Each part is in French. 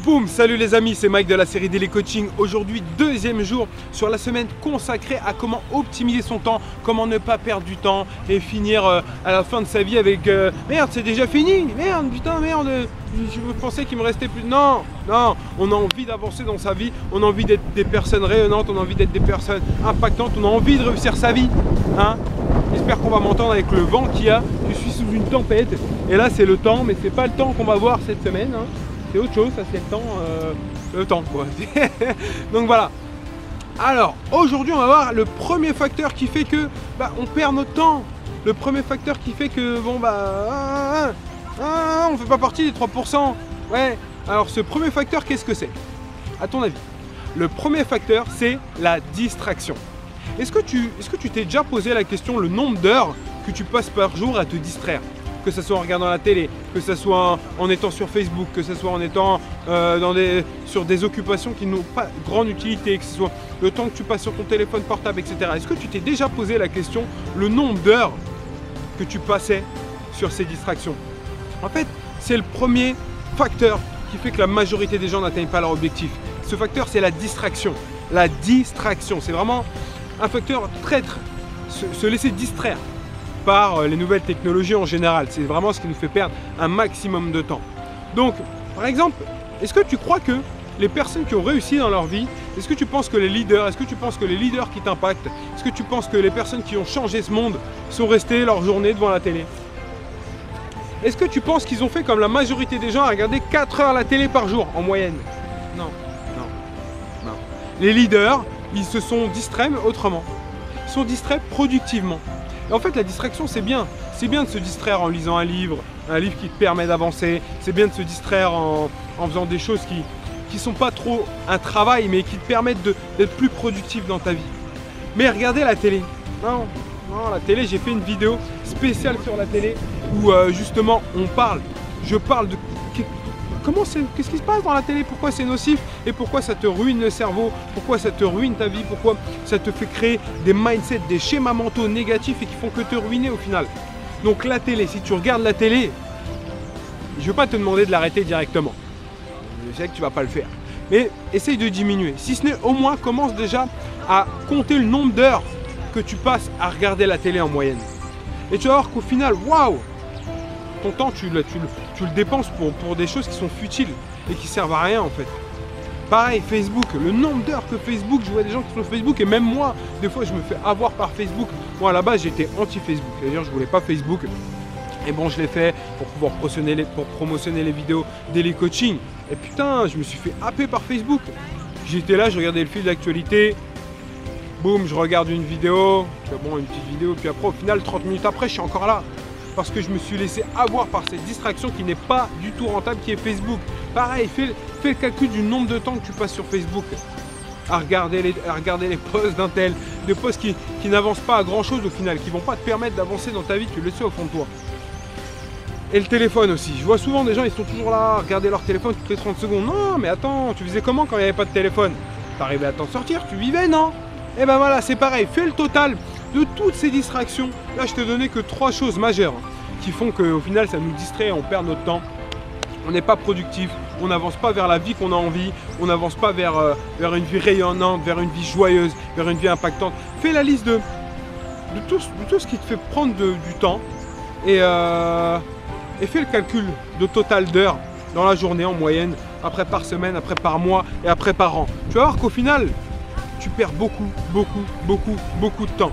Boum, salut les amis, c'est Mike de la série Daily Coaching. Aujourd'hui, deuxième jour sur la semaine consacrée à comment optimiser son temps, comment ne pas perdre du temps et finir à la fin de sa vie avec merde, c'est déjà fini, merde, putain, merde, je pensais qu'il me restait plus. Non, on a envie d'avancer dans sa vie, on a envie d'être des personnes rayonnantes, on a envie d'être des personnes impactantes, on a envie de réussir sa vie, hein. J'espère qu'on va m'entendre avec le vent qu'il y a. Je suis sous une tempête et là c'est le temps, mais c'est pas le temps qu'on va voir cette semaine, hein. C'est autre chose, ça c'est le temps quoi. Donc voilà. Alors aujourd'hui on va voir le premier facteur qui fait que on perd notre temps. Le premier facteur qui fait que on fait pas partie des 3%. Ouais. Alors ce premier facteur, qu'est-ce que c'est à ton avis? Le premier facteur, c'est la distraction. Est-ce que tu t'es déjà posé la question, le nombre d'heures que tu passes par jour à te distraire? Que ce soit en regardant la télé, que ce soit en étant sur Facebook, que ce soit en étant sur des occupations qui n'ont pas grande utilité, que ce soit le temps que tu passes sur ton téléphone portable, etc. Est-ce que tu t'es déjà posé la question, le nombre d'heures que tu passais sur ces distractions? En fait, c'est le premier facteur qui fait que la majorité des gens n'atteignent pas leur objectif. Ce facteur, c'est la distraction. La distraction, c'est vraiment un facteur traître, se laisser distraire par les nouvelles technologies en général. C'est vraiment ce qui nous fait perdre un maximum de temps. Donc, par exemple, est-ce que tu crois que les personnes qui ont réussi dans leur vie, est-ce que tu penses que les leaders qui t'impactent, est-ce que tu penses que les personnes qui ont changé ce monde sont restées leur journée devant la télé? Est-ce que tu penses qu'ils ont fait comme la majorité des gens à regarder 4 heures la télé par jour en moyenne? Non. Les leaders, ils se sont distraits mais autrement. Ils sont distraits productivement. Et en fait, la distraction, c'est bien. C'est bien de se distraire en lisant un livre qui te permet d'avancer. C'est bien de se distraire en faisant des choses qui sont pas trop un travail, mais qui te permettent d'être plus productif dans ta vie. Mais regardez la télé. Non, la télé, j'ai fait une vidéo spéciale sur la télé où justement je parle de qu'est-ce qui se passe dans la télé, pourquoi c'est nocif et pourquoi ça te ruine le cerveau, pourquoi ça te ruine ta vie, pourquoi ça te fait créer des mindsets, des schémas mentaux négatifs et qui font que te ruiner au final. Donc la télé, si tu regardes la télé, je ne vais pas te demander de l'arrêter directement. Je sais que tu ne vas pas le faire. Mais essaye de diminuer. Si ce n'est, au moins commence déjà à compter le nombre d'heures que tu passes à regarder la télé en moyenne. Et tu vas voir qu'au final, waouh, ton temps, tu le dépenses pour des choses qui sont futiles et qui servent à rien en fait. Pareil, Facebook, le nombre d'heures que Facebook, je vois des gens qui sont sur Facebook et même moi, des fois je me fais avoir par Facebook. Moi à la base j'étais anti-Facebook, c'est-à-dire je voulais pas Facebook. Et bon, je l'ai fait pour pouvoir promotionner les vidéos Daily Coaching. Et putain, je me suis fait happer par Facebook. J'étais là, je regardais le fil d'actualité. Boum, je regarde une vidéo. Bon, une petite vidéo, puis après au final 30 minutes après je suis encore là. Parce que je me suis laissé avoir par cette distraction qui n'est pas du tout rentable, qui est Facebook. Pareil, fais le calcul du nombre de temps que tu passes sur Facebook à regarder les posts d'un tel, des posts qui n'avancent pas à grand chose au final, qui ne vont pas te permettre d'avancer dans ta vie, tu le sais au fond de toi. Et le téléphone aussi. Je vois souvent des gens, ils sont toujours là, à regarder leur téléphone toutes les 30 secondes. Non, mais attends, tu faisais comment quand il n'y avait pas de téléphone? T'arrivais à t'en sortir, tu vivais, non? Et ben voilà, c'est pareil, fais le total de toutes ces distractions. Là, je te donnais que 3 choses majeures qui font qu'au final, ça nous distrait, on perd notre temps. On n'est pas productif, on n'avance pas vers la vie qu'on a envie, on n'avance pas vers une vie rayonnante, vers une vie joyeuse, vers une vie impactante. Fais la liste de tout ce qui te fait prendre du temps et fais le calcul de total d'heures dans la journée en moyenne, après par semaine, après par mois et après par an. Tu vas voir qu'au final, tu perds beaucoup de temps.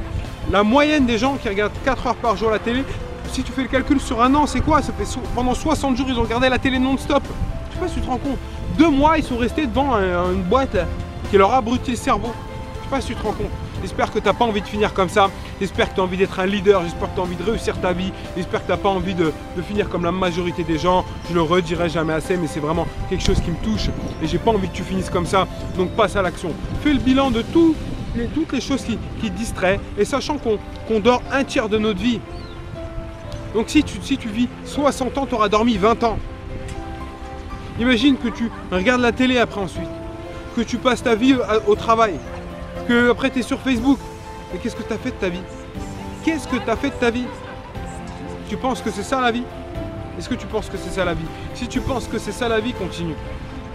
La moyenne des gens qui regardent 4 heures par jour la télé, si tu fais le calcul sur un an, c'est quoi? Ça fait pendant 60 jours, ils ont regardé la télé non-stop. Je sais pas si tu te rends compte. 2 mois, ils sont restés devant une boîte là, qui leur a abruti le cerveau. Je sais pas si tu te rends compte. J'espère que tu n'as pas envie de finir comme ça. J'espère que tu as envie d'être un leader. J'espère que tu as envie de réussir ta vie. J'espère que tu n'as pas envie de finir comme la majorité des gens. Je le redirai jamais assez, mais c'est vraiment quelque chose qui me touche. Et j'ai pas envie que tu finisses comme ça. Donc passe à l'action. Fais le bilan de toutes les choses qui te distraient. Et sachant qu'on dort un tiers de notre vie. Donc si tu vis 60 ans, tu auras dormi 20 ans. Imagine que tu regardes la télé après ensuite. Que tu passes ta vie au travail. Que après tu es sur Facebook. Mais qu'est-ce que tu as fait de ta vie? Qu'est-ce que tu as fait de ta vie? Tu penses que c'est ça la vie? Est-ce que tu penses que c'est ça la vie? Si tu penses que c'est ça la vie, continue.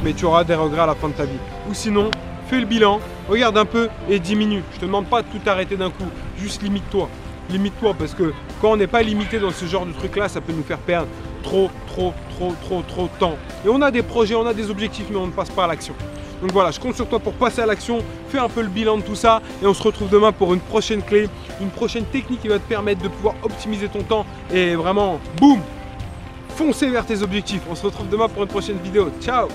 mais tu auras des regrets à la fin de ta vie. Ou sinon, fais le bilan, regarde un peu et diminue. Je te demande pas de tout arrêter d'un coup, juste limite-toi. Limite-toi parce que quand on n'est pas limité dans ce genre de truc là, ça peut nous faire perdre trop de temps. Et on a des projets, on a des objectifs, mais on ne passe pas à l'action. Donc voilà, je compte sur toi pour passer à l'action, fais un peu le bilan de tout ça et on se retrouve demain pour une prochaine clé, une prochaine technique qui va te permettre de pouvoir optimiser ton temps et vraiment, boum, foncer vers tes objectifs. On se retrouve demain pour une prochaine vidéo. Ciao!